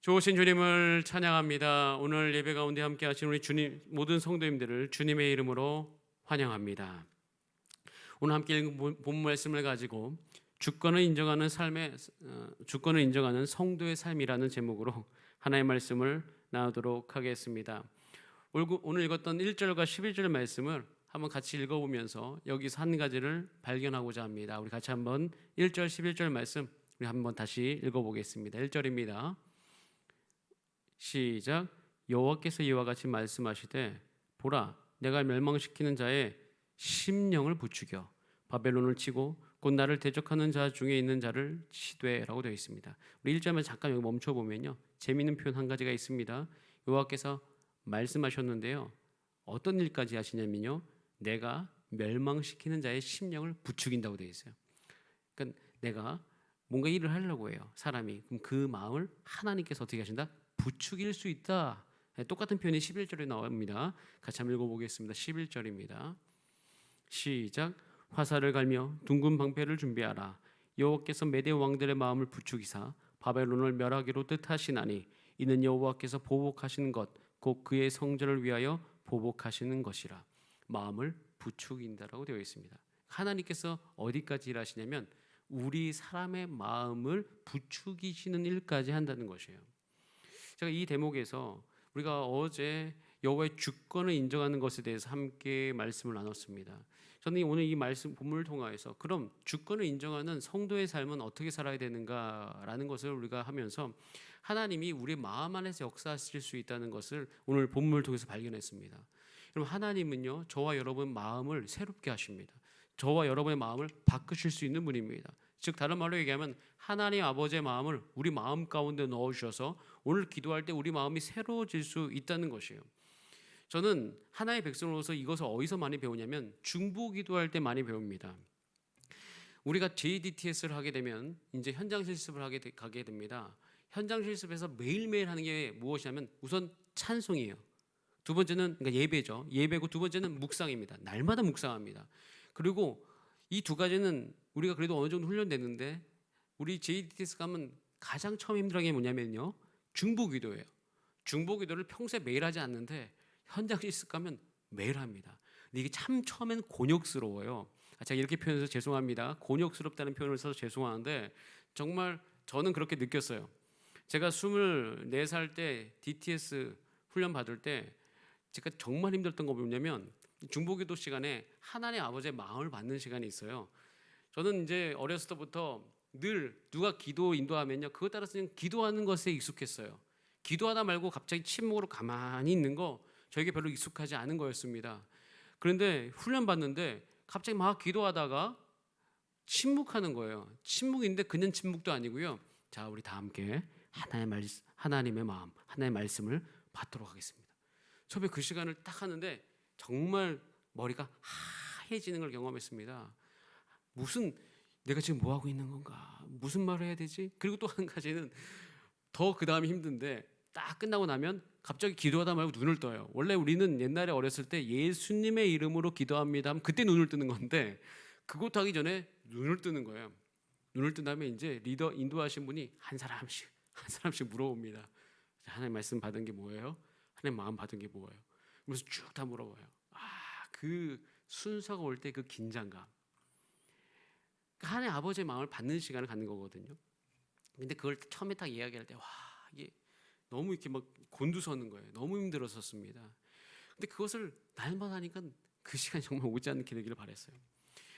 좋으신 주님을 찬양합니다. 오늘 예배 가운데 함께 하신 우리 주님 모든 성도님들을 주님의 이름으로 환영합니다. 오늘 함께 읽은 본 말씀을 가지고 주권을 인정하는 성도의 삶이라는 제목으로 하나의 말씀을 나누도록 하겠습니다. 오늘 읽었던 1절과 11절 말씀을 한번 같이 읽어보면서 여기서 한 가지를 발견하고자 합니다. 우리 같이 한번 1절 11절 말씀 우리 한번 다시 읽어보겠습니다. 1절입니다. 시작. 여호와께서 이와 같이 말씀하시되 보라 내가 멸망시키는 자의 심령을 부추겨 바벨론을 치고 곧 나를 대적하는 자 중에 있는 자를 치되라고 되어 있습니다. 우리 1절만 잠깐 여기 멈춰 보면요, 재미있는 표현 한 가지가 있습니다. 여호와께서 말씀하셨는데요, 어떤 일까지 하시냐면요, 내가 멸망시키는 자의 심령을 부추긴다고 되어 있어요. 그러니까 내가 뭔가 일을 하려고 해요, 사람이. 그럼 그 마음을 하나님께서 어떻게 하신다? 부추길 수 있다. 똑같은 표현이 11절에 나옵니다. 같이 한번 읽어보겠습니다. 11절입니다. 시작. 화살을 갈며 둥근 방패를 준비하라. 여호와께서 메대 왕들의 마음을 부추기사 바벨론을 멸하기로 뜻하시나니 이는 여호와께서 보복하시는 것 곧 그의 성전을 위하여 보복하시는 것이라. 마음을 부추긴다라고 되어 있습니다. 하나님께서 어디까지 일하시냐면 우리 사람의 마음을 부추기시는 일까지 한다는 것이에요. 제가 이 대목에서 우리가 어제 여호와의 주권을 인정하는 것에 대해서 함께 말씀을 나눴습니다. 저는 오늘 이 말씀 본문을 통하여서 그럼 주권을 인정하는 성도의 삶은 어떻게 살아야 되는가라는 것을 우리가 하면서 하나님이 우리 마음 안에서 역사하실 수 있다는 것을 오늘 본문을 통해서 발견했습니다. 그럼 하나님은요, 저와 여러분 마음을 새롭게 하십니다. 저와 여러분의 마음을 바꾸실 수 있는 분입니다. 즉 다른 말로 얘기하면 하나님 아버지의 마음을 우리 마음 가운데 넣어주셔서 오늘 기도할 때 우리 마음이 새로워질 수 있다는 것이에요. 저는 하나의 백성으로서 이것을 어디서 많이 배우냐면 중보 기도할 때 많이 배웁니다. 우리가 JDTS를 하게 되면 이제 현장 실습을 가게 됩니다. 현장 실습에서 매일매일 하는 게 무엇이냐면 우선 찬송이에요. 두 번째는 그러니까 예배죠. 예배고 두 번째는 묵상입니다. 날마다 묵상합니다. 그리고 이 두 가지는 우리가 그래도 어느 정도 훈련되는데 우리 JDTS 가면 가장 처음 힘들어하는 게 뭐냐면요, 중보기도예요. 중보기도를 평소에 매일 하지 않는데 현장 실습 가면 매일 합니다. 근데 이게 참 처음엔 곤욕스러워요. 제가 이렇게 표현해서 죄송합니다. 곤욕스럽다는 표현을 써서 죄송한데 정말 저는 그렇게 느꼈어요. 제가 24살 때 DTS 훈련 받을 때 제가 정말 힘들었던 거 뭐냐면 중보기도 시간에 하나님 아버지의 마음을 받는 시간이 있어요. 저는 이제 어렸을 때부터 늘 누가 기도 인도하면요, 그것 따라서 그냥 기도하는 것에 익숙했어요. 기도하다 말고 갑자기 침묵으로 가만히 있는 거 저에게 별로 익숙하지 않은 거였습니다. 그런데 훈련 받는데 갑자기 막 기도하다가 침묵하는 거예요. 침묵인데 그냥 침묵도 아니고요. 자, 우리 다 함께 하나님의 마음, 하나님의 말씀을 받도록 하겠습니다. 처음에 그 시간을 딱 하는데 정말 머리가 하얘지는 걸 경험했습니다. 무슨 내가 지금 뭐 하고 있는 건가? 무슨 말을 해야 되지? 그리고 또 한 가지는 더 그 다음이 힘든데 딱 끝나고 나면 갑자기 기도하다 말고 눈을 떠요. 원래 우리는 옛날에 어렸을 때 예수님의 이름으로 기도합니다 하면 그때 눈을 뜨는 건데 그것도 하기 전에 눈을 뜨는 거예요. 눈을 뜬 다음에 이제 리더 인도하신 분이 한 사람씩 물어봅니다. 하나님 말씀 받은 게 뭐예요? 하나님 마음 받은 게 뭐예요? 그래서 쭉 다 물어봐요. 그 순서가 올 때 그 긴장감. 하나님 아버지의 마음을 받는 시간을 갖는 거거든요. 근데 그걸 처음에 딱 이야기할 때 이게 너무 이렇게 막 곤두서는 거예요. 너무 힘들었었습니다. 근데 그것을 날마다 하니까 그 시간이 정말 오지 않게 되기를 바랬어요.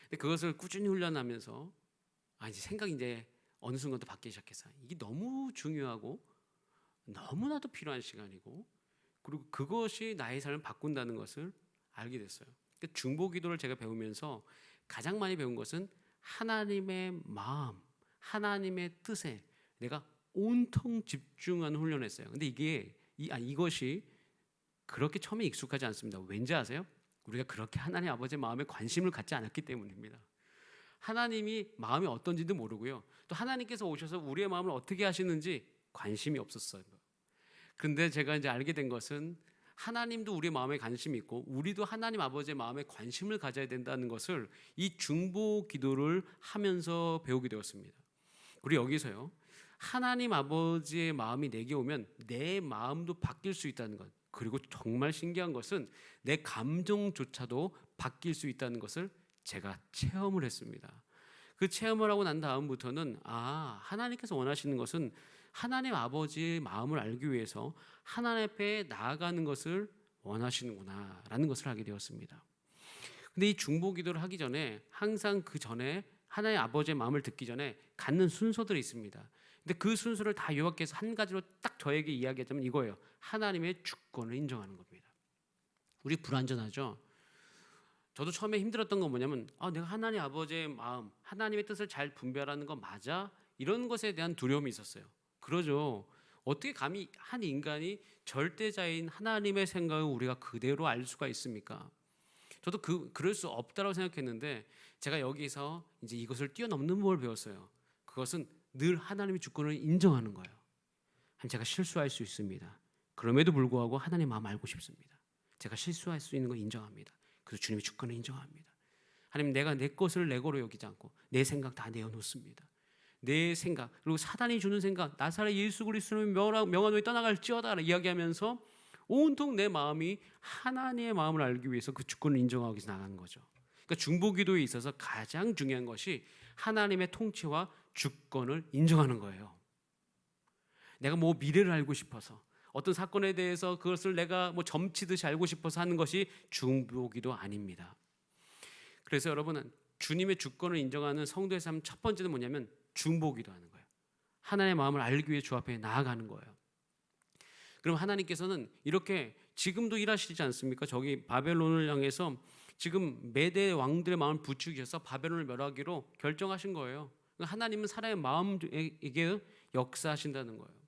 근데 그것을 꾸준히 훈련하면서 이제 생각이 이제 어느 순간 또 바뀌기 시작했어요. 이게 너무 중요하고 너무나도 필요한 시간이고 그리고 그것이 나의 삶을 바꾼다는 것을 알게 됐어요. 중보 기도를 제가 배우면서 가장 많이 배운 것은 하나님의 마음, 하나님의 뜻에 내가 온통 집중하는 훈련했어요. 근데 이것이 그렇게 처음에 익숙하지 않습니다. 왠지 아세요? 우리가 그렇게 하나님 아버지의 마음에 관심을 갖지 않았기 때문입니다. 하나님이 마음이 어떤지도 모르고요. 또 하나님께서 오셔서 우리의 마음을 어떻게 하시는지 관심이 없었어요. 그런데 제가 이제 알게 된 것은 하나님도 우리의 마음에 관심이 있고 우리도 하나님 아버지의 마음에 관심을 가져야 된다는 것을 이 중보 기도를 하면서 배우게 되었습니다. 우리 여기서요, 하나님 아버지의 마음이 내게 오면 내 마음도 바뀔 수 있다는 것. 그리고 정말 신기한 것은 내 감정조차도 바뀔 수 있다는 것을 제가 체험을 했습니다. 그 체험을 하고 난 다음부터는 하나님께서 원하시는 것은 하나님 아버지의 마음을 알기 위해서 하나님 앞에 나아가는 것을 원하시는구나 라는 것을 알게 되었습니다. 근데 이 중보기도를 하기 전에 항상 그 전에 하나님 아버지의 마음을 듣기 전에 갖는 순서들이 있습니다. 근데 그 순서를 다 여호와께서 한 가지로 딱 저에게 이야기하자면 이거예요. 하나님의 주권을 인정하는 겁니다. 우리 불완전하죠. 저도 처음에 힘들었던 건 뭐냐면 내가 하나님 아버지의 마음, 하나님의 뜻을 잘 분별하는 거 맞아? 이런 것에 대한 두려움이 있었어요. 그러죠. 어떻게 감히 한 인간이 절대자인 하나님의 생각을 우리가 그대로 알 수가 있습니까? 저도 그럴 수 없다고 생각했는데 제가 여기서 이제 이것을 뛰어넘는 법을 배웠어요. 그것은 늘 하나님의 주권을 인정하는 거예요. 제가 실수할 수 있습니다. 그럼에도 불구하고 하나님 마음 알고 싶습니다. 제가 실수할 수 있는 거 인정합니다. 그래서 주님의 주권을 인정합니다. 하나님, 내가 내 것을 내 거로 여기지 않고 내 생각 다 내어놓습니다. 내 생각, 그리고 사단이 주는 생각, 나사렛 예수 그리스도는 명하노니 떠나갈지어다 이야기하면서 온통 내 마음이 하나님의 마음을 알기 위해서 그 주권을 인정하기 위해서 나가는 거죠. 그러니까 중보기도에 있어서 가장 중요한 것이 하나님의 통치와 주권을 인정하는 거예요. 내가 미래를 알고 싶어서 어떤 사건에 대해서 그것을 내가 점치듯이 알고 싶어서 하는 것이 중보기도 아닙니다. 그래서 여러분은 주님의 주권을 인정하는 성도의 삶 첫 번째는 뭐냐면 중보기도하는 거예요. 하나님의 마음을 알기 위해 주 앞에 나아가는 거예요. 그럼 하나님께서는 이렇게 지금도 일하시지 않습니까? 저기 바벨론을 향해서 지금 메대 왕들의 마음을 부추기셔서 바벨론을 멸하기로 결정하신 거예요. 하나님은 사람의 마음에게 역사하신다는 거예요.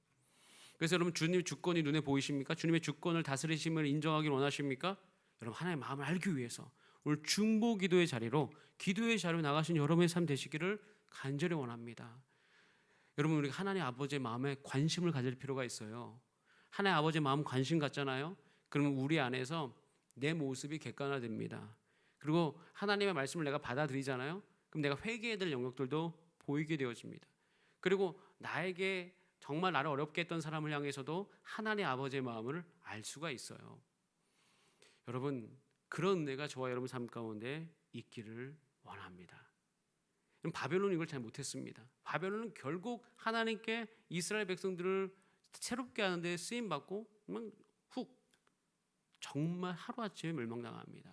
그래서 여러분, 주님의 주권이 눈에 보이십니까? 주님의 주권을 다스리심을 인정하기를 원하십니까? 여러분, 하나님의 마음을 알기 위해서 오늘 중보기도의 자리로 기도의 자리로 나가신 여러분의 삶 되시기를 간절히 원합니다. 여러분, 우리가 하나님 아버지의 마음에 관심을 가질 필요가 있어요. 하나님 아버지의 마음 관심 갖잖아요. 그러면 우리 안에서 내 모습이 객관화됩니다. 그리고 하나님의 말씀을 내가 받아들이잖아요. 그럼 내가 회개해야 될 영역들도 보이게 되어집니다. 그리고 나에게 정말 나를 어렵게 했던 사람을 향해서도 하나님 아버지의 마음을 알 수가 있어요. 여러분, 그런 은혜가 저와 여러분 삶 가운데 있기를 원합니다. 바벨론은 이걸 잘 못했습니다. 바벨론은 결국 하나님께 이스라엘 백성들을 새롭게 하는데 쓰임받고 훅 정말 하루아침에 멸망당합니다.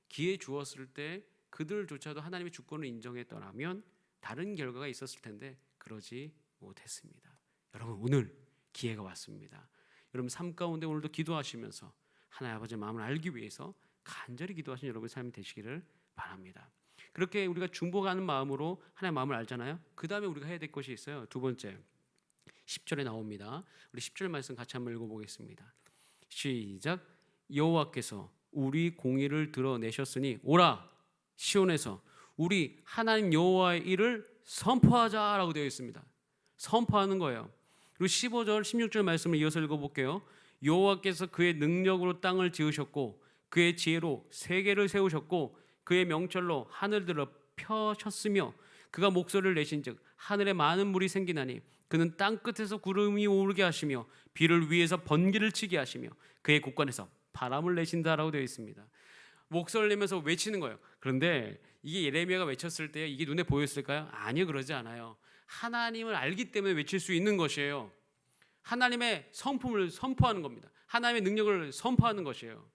기회 주었을 때 그들조차도 하나님의 주권을 인정했더라면 다른 결과가 있었을 텐데 그러지 못했습니다. 여러분, 오늘 기회가 왔습니다. 여러분 삶 가운데 오늘도 기도하시면서 하나님 아버지의 마음을 알기 위해서 간절히 기도하신 여러분의 삶이 되시기를 바랍니다. 그렇게 우리가 중보하는 마음으로 하나님의 마음을 알잖아요. 그 다음에 우리가 해야 될 것이 있어요. 두 번째, 10절에 나옵니다. 우리 10절 말씀 같이 한번 읽어보겠습니다. 시작. 여호와께서 우리 공의를 드러내셨으니 오라 시온에서 우리 하나님 여호와의 일을 선포하자라고 되어 있습니다. 선포하는 거예요. 그리고 15절 16절 말씀을 이어서 읽어볼게요. 여호와께서 그의 능력으로 땅을 지으셨고 그의 지혜로 세계를 세우셨고 그의 명철로 하늘들을 펴셨으며 그가 목소리를 내신즉 하늘에 많은 물이 생기나니 그는 땅 끝에서 구름이 오르게 하시며 비를 위에서 번개를 치게 하시며 그의 곳간에서 바람을 내신다라고 되어 있습니다. 목소리를 내면서 외치는 거예요. 그런데 이게 예레미야가 외쳤을 때 이게 눈에 보였을까요? 아니요, 그러지 않아요. 하나님을 알기 때문에 외칠 수 있는 것이에요. 하나님의 성품을 선포하는 겁니다. 하나님의 능력을 선포하는 것이에요.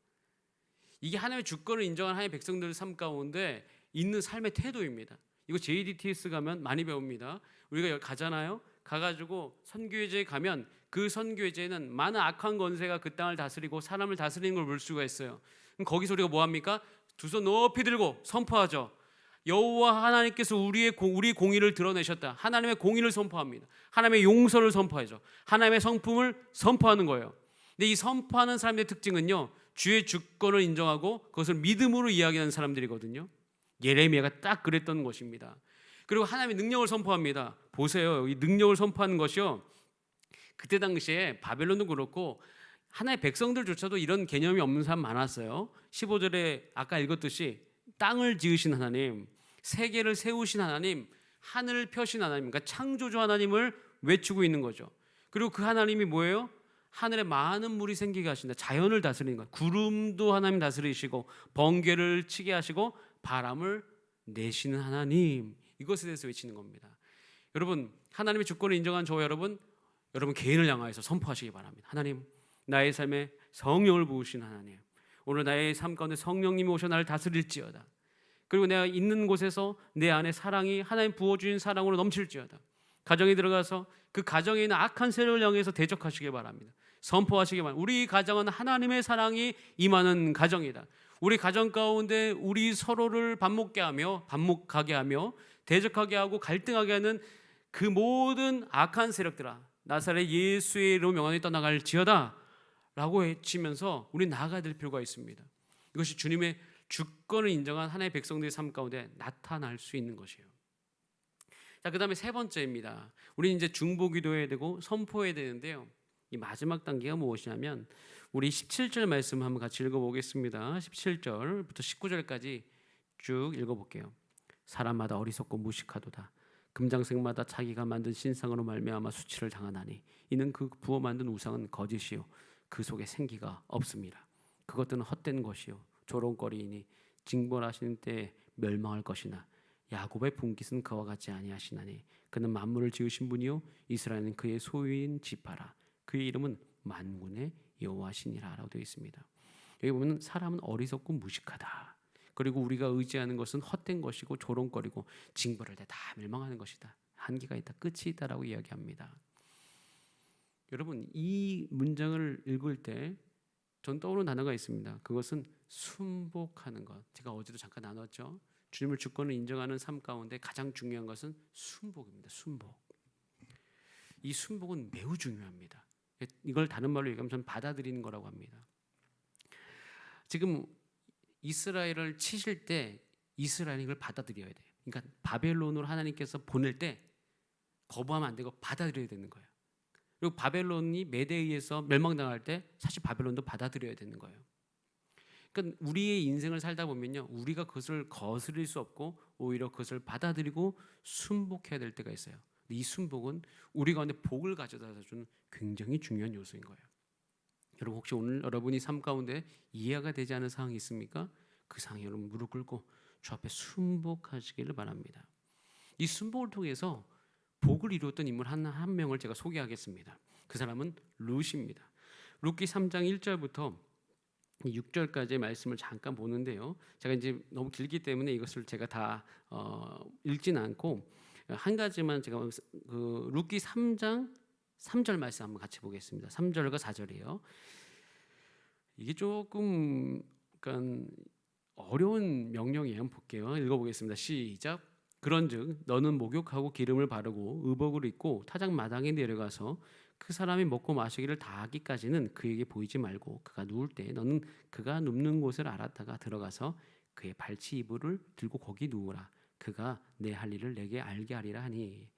이게 하나님의 주권을 인정한 하나님의 백성들 삶 가운데 있는 삶의 태도입니다. 이거 JDTS 가면 많이 배웁니다. 우리가 여기 가잖아요. 가가지고 선교회제에 가면 그 선교회제에는 많은 악한 권세가 그 땅을 다스리고 사람을 다스리는 걸 볼 수가 있어요. 그럼 거기서 우리가 뭐 합니까? 두 손 높이 들고 선포하죠. 여호와 하나님께서 우리 공의를 드러내셨다. 하나님의 공의를 선포합니다. 하나님의 용서를 선포하죠. 하나님의 성품을 선포하는 거예요. 근데 이 선포하는 사람의 특징은요, 주의 주권을 인정하고 그것을 믿음으로 이야기하는 사람들이거든요. 예레미야가 딱 그랬던 것입니다. 그리고 하나님의 능력을 선포합니다. 보세요, 이 능력을 선포하는 것이요, 그때 당시에 바벨론도 그렇고 하나의 백성들조차도 이런 개념이 없는 사람 많았어요. 15절에 아까 읽었듯이 땅을 지으신 하나님, 세계를 세우신 하나님, 하늘 펴신 하나님, 그러니까 창조주 하나님을 외치고 있는 거죠. 그리고 그 하나님이 뭐예요? 하늘에 많은 물이 생기게 하신다. 자연을 다스리는 것. 구름도 하나님 다스리시고 번개를 치게 하시고 바람을 내시는 하나님. 이것에 대해서 외치는 겁니다. 여러분, 하나님의 주권을 인정한 저와 여러분 개인을 향하여서 선포하시기 바랍니다. 하나님, 나의 삶에 성령을 부으신 하나님, 오늘 나의 삶 가운데 성령님이 오셔 나를 다스릴지어다. 그리고 내가 있는 곳에서 내 안에 사랑이 하나님 부어주신 사랑으로 넘칠지어다. 가정에 들어가서 그 가정에 있는 악한 세력을 향해서 대적하시기 바랍니다. 선포하시기 바랍니다. 우리 가정은 하나님의 사랑이 임하는 가정이다. 우리 가정 가운데 우리 서로를 반목하게 하며 대적하게 하고 갈등하게 하는 그 모든 악한 세력들아, 나사렛 예수의 이름으로 명하니 떠나갈지어다 라고 외치면서 우리 나아가야 될 필요가 있습니다. 이것이 주님의 주권을 인정한 하나님의 백성들의 삶 가운데 나타날 수 있는 것이에요. 자, 그 다음에 세 번째입니다. 우리 이제 중보기도해야 되고 선포해야 되는데요. 이 마지막 단계가 무엇이냐면 우리 17절 말씀 한번 같이 읽어보겠습니다. 17절부터 19절까지 쭉 읽어볼게요. 사람마다 어리석고 무식하도다. 금장색마다 자기가 만든 신상으로 말미암아 수치를 당하나니 이는 그 부어 만든 우상은 거짓이요 그 속에 생기가 없습니다. 그것들은 헛된 것이요 조롱거리이니 징벌하시는 때에 멸망할 것이나 야곱의 분깃은 그와 같지 아니하시나니 그는 만물을 지으신 분이요 이스라엘은 그의 소유인 지파라. 그의 이름은 만군의 여호와시니라 라고 되어 있습니다. 여기 보면 사람은 어리석고 무식하다. 그리고 우리가 의지하는 것은 헛된 것이고 조롱거리고 징벌할 때 다 멸망하는 것이다. 한계가 있다. 끝이 있다라고 이야기합니다. 여러분, 이 문장을 읽을 때 전 떠오르는 단어가 있습니다. 그것은 순복하는 것. 제가 어제도 잠깐 나눴죠. 주님을 주권을 인정하는 삶 가운데 가장 중요한 것은 순복입니다. 순복. 이 순복은 매우 중요합니다. 이걸 다른 말로 얘기하면 저는 받아들이는 거라고 합니다. 지금 이스라엘을 치실 때 이스라엘이 이걸 받아들여야 돼요. 그러니까 바벨론으로 하나님께서 보낼 때 거부하면 안 되고 받아들여야 되는 거예요. 그리고 바벨론이 메대에 의해서 멸망당할 때 사실 바벨론도 받아들여야 되는 거예요. 그러니까 우리의 인생을 살다 보면요, 우리가 그것을 거스릴 수 없고 오히려 그것을 받아들이고 순복해야 될 때가 있어요. 이 순복은 우리 가운데 복을 가져다 주는 굉장히 중요한 요소인 거예요. 여러분, 혹시 오늘 여러분이 삶 가운데 이해가 되지 않은 상황이 있습니까? 그 상황에 여러분 무릎 꿇고 주 앞에 순복하시기를 바랍니다. 이 순복을 통해서 복을 이루었던 인물 한 명을 제가 소개하겠습니다. 그 사람은 룻입니다. 룻기 3장 1절부터 6절까지의 말씀을 잠깐 보는데요. 제가 이제 너무 길기 때문에 이것을 제가 다 읽지는 않고 한 가지만 제가 그 룻기 3장 3절 말씀 한번 같이 보겠습니다. 3절과 4절이에요. 이게 조금 약간 어려운 명령이에요. 한번 볼게요. 읽어보겠습니다. 시작. 그런즉 너는 목욕하고 기름을 바르고 의복을 입고 타작 마당에 내려가서 그 사람이 먹고 마시기를 다 하기까지는 그에게 보이지 말고 그가 누울 때 너는 그가 눕는 곳을 알았다가 들어가서 그의 발치 이불을 들고 거기 누우라. 그가 내 할 일을 내게 알게 하리라 하니.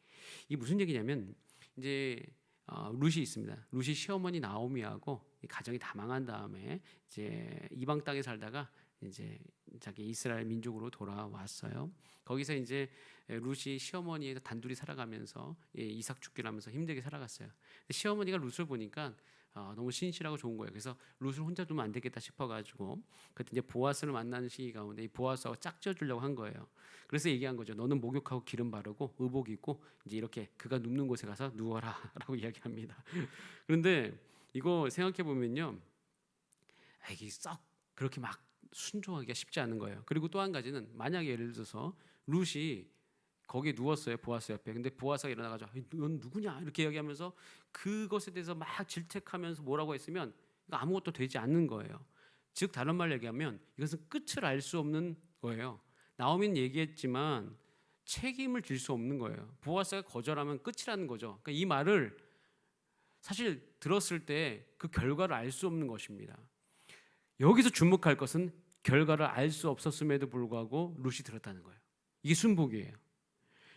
이 무슨 얘기냐면 이제 룻이 있습니다. 룻이 시어머니 나오미하고 가정이 다 망한 다음에 이제 이방 땅에 살다가 이제 자기 이스라엘 민족으로 돌아왔어요. 거기서 이제 룻이 시어머니에서 단둘이 살아가면서 이삭 죽기를 하면서 힘들게 살아갔어요. 시어머니가 룻을 보니까 너무 신실하고 좋은 거예요. 그래서 룻을 혼자 두면 안 되겠다 싶어가지고 그때 이제 보아스를 만나는 시기 가운데 이 보아스하고 짝지어주려고 한 거예요. 그래서 얘기한 거죠. 너는 목욕하고 기름 바르고 의복 입고 이제 이렇게 그가 눕는 곳에 가서 누워라라고 이야기합니다. 그런데 이거 생각해 보면요, 이게 썩 그렇게 막 순종하기가 쉽지 않은 거예요. 그리고 또 한 가지는 만약에 예를 들어서 룻이 거기에 누웠어요. 보아스 옆에. 근데 보아스가 일어나가지고 넌 누구냐 이렇게 이야기하면서 그것에 대해서 막 질책하면서 뭐라고 했으면 아무것도 되지 않는 거예요. 즉 다른 말로 얘기하면 이것은 끝을 알 수 없는 거예요. 나오미는 얘기했지만 책임을 질 수 없는 거예요. 보아스가 거절하면 끝이라는 거죠. 그러니까 이 말을 사실 들었을 때 그 결과를 알 수 없는 것입니다. 여기서 주목할 것은 결과를 알 수 없었음에도 불구하고 룻이 들었다는 거예요. 이게 순복이에요.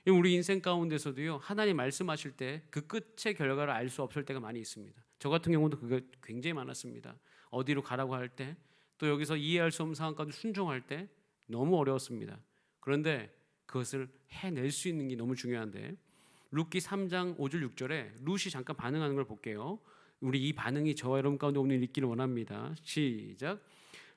우리 인생 가운데서도요, 하나님 말씀하실 때 그 끝의 결과를 알 수 없을 때가 많이 있습니다. 저 같은 경우도 그게 굉장히 많았습니다. 어디로 가라고 할 때, 또 여기서 이해할 수 없는 상황 가운데 순종할 때 너무 어려웠습니다. 그런데 그것을 해낼 수 있는 게 너무 중요한데, 룻기 3장 5절 6절에 룻이 잠깐 반응하는 걸 볼게요. 우리 이 반응이 저와 여러분 가운데 오늘 있기를 원합니다. 시작.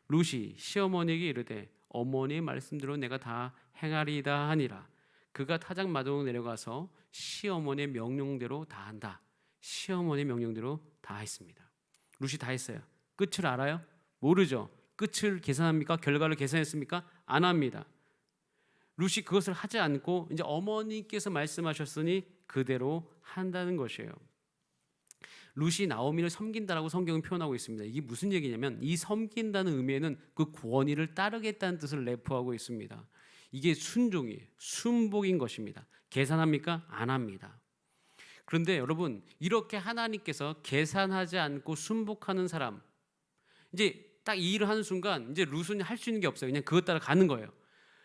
룻이 시어머니에게 이르되 어머니의 말씀대로 내가 다 행하리이다 하니라. 그가 타작 마당으로 내려가서 시어머니의 명령대로 다 한다. 시어머니의 명령대로 다 했습니다. 룻이 다 했어요. 끝을 알아요? 모르죠. 끝을 계산합니까? 결과를 계산했습니까? 안 합니다. 룻이 그것을 하지 않고 이제 어머니께서 말씀하셨으니 그대로 한다는 것이에요. 룻이 나오미를 섬긴다라고 성경은 표현하고 있습니다. 이게 무슨 얘기냐면 이 섬긴다는 의미에는 그 권위를 따르겠다는 뜻을 내포하고 있습니다. 이게 순종이에요. 순복인 것입니다. 계산합니까? 안 합니다. 그런데 여러분, 이렇게 하나님께서 계산하지 않고 순복하는 사람, 이제 딱 이 일을 하는 순간 이제 룻은 할 수 있는 게 없어요. 그냥 그것 따라 가는 거예요.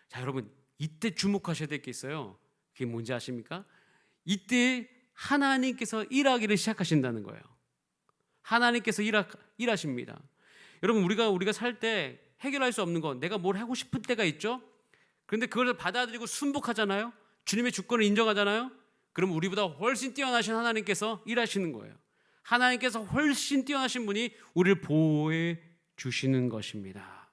자, 여러분, 이때 주목하셔야 될 게 있어요. 그게 뭔지 아십니까? 이때 하나님께서 일하기를 시작하신다는 거예요. 하나님께서 일하십니다. 여러분, 우리가 살 때 해결할 수 없는 건 내가 뭘 하고 싶은 때가 있죠. 그런데 그걸 받아들이고 순복하잖아요. 주님의 주권을 인정하잖아요. 그럼 우리보다 훨씬 뛰어나신 하나님께서 일하시는 거예요. 하나님께서 훨씬 뛰어나신 분이 우리를 보호해 주시는 것입니다.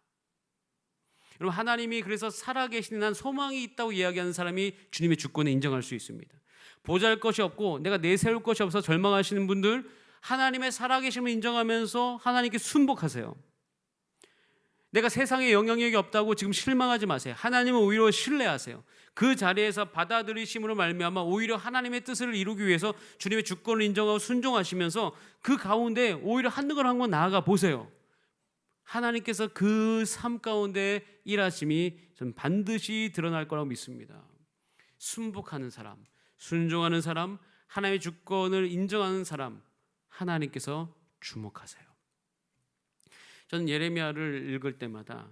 여러분, 하나님이 그래서 살아계신 한 소망이 있다고 이야기하는 사람이 주님의 주권을 인정할 수 있습니다. 보잘것이 없고 내가 내세울 것이 없어 절망하시는 분들, 하나님의 살아계심을 인정하면서 하나님께 순복하세요. 내가 세상에 영향력이 없다고 지금 실망하지 마세요. 하나님은 오히려 신뢰하세요. 그 자리에서 받아들이심으로 말미암아 오히려 하나님의 뜻을 이루기 위해서 주님의 주권을 인정하고 순종하시면서 그 가운데 오히려 한 걸음 한 번 나아가 보세요. 하나님께서 그 삶 가운데 일하심이 저는 반드시 드러날 거라고 믿습니다. 순복하는 사람, 순종하는 사람, 하나님의 주권을 인정하는 사람, 하나님께서 주목하세요. 저는 예레미야를 읽을 때마다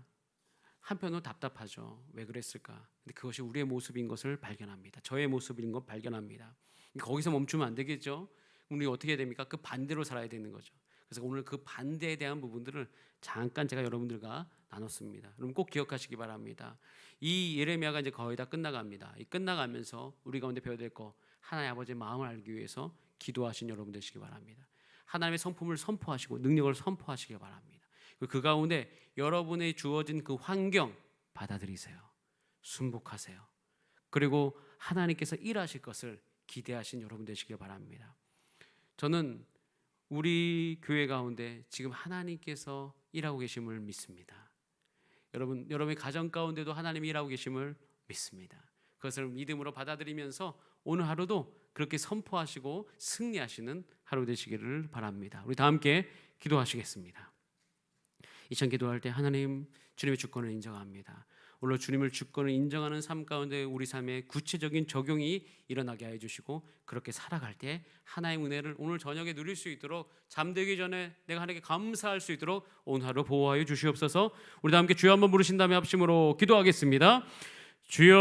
한편으로 답답하죠. 왜 그랬을까? 근데 그것이 우리의 모습인 것을 발견합니다. 저의 모습인 것 발견합니다. 거기서 멈추면 안 되겠죠. 우리 어떻게 해야 됩니까? 그 반대로 살아야 되는 거죠. 그래서 오늘 그 반대에 대한 부분들을 잠깐 제가 여러분들과 나눴습니다. 여러분 꼭 기억하시기 바랍니다. 이 예레미야가 이제 거의 다 끝나갑니다. 이 끝나가면서 우리 가운데 배워야 될 거, 하나님 아버지의 마음을 알기 위해서 기도하신 여러분 되시기 바랍니다. 하나님의 성품을 선포하시고 능력을 선포하시기 바랍니다. 그 가운데 여러분의 주어진 그 환경 받아들이세요. 순복하세요. 그리고 하나님께서 일하실 것을 기대하신 여러분 되시길 바랍니다. 저는 우리 교회 가운데 지금 하나님께서 일하고 계심을 믿습니다. 여러분의 가정 가운데도 하나님이 일하고 계심을 믿습니다. 그것을 믿음으로 받아들이면서 오늘 하루도 그렇게 선포하시고 승리하시는 하루 되시기를 바랍니다. 우리 다 함께 기도하시겠습니다. 이천 기도할 때 하나님, 주님의 주권을 인정합니다. 오늘 주님을 주권을 인정하는 삶 가운데 우리 삶의 구체적인 적용이 일어나게 해 주시고 그렇게 살아갈 때 하나님의 은혜를 오늘 저녁에 누릴 수 있도록, 잠들기 전에 내가 하나님께 감사할 수 있도록 오늘 하루 보호하여 주시옵소서. 우리 다 함께 주여 한번 부르신 다음에 합심으로 기도하겠습니다. 주여.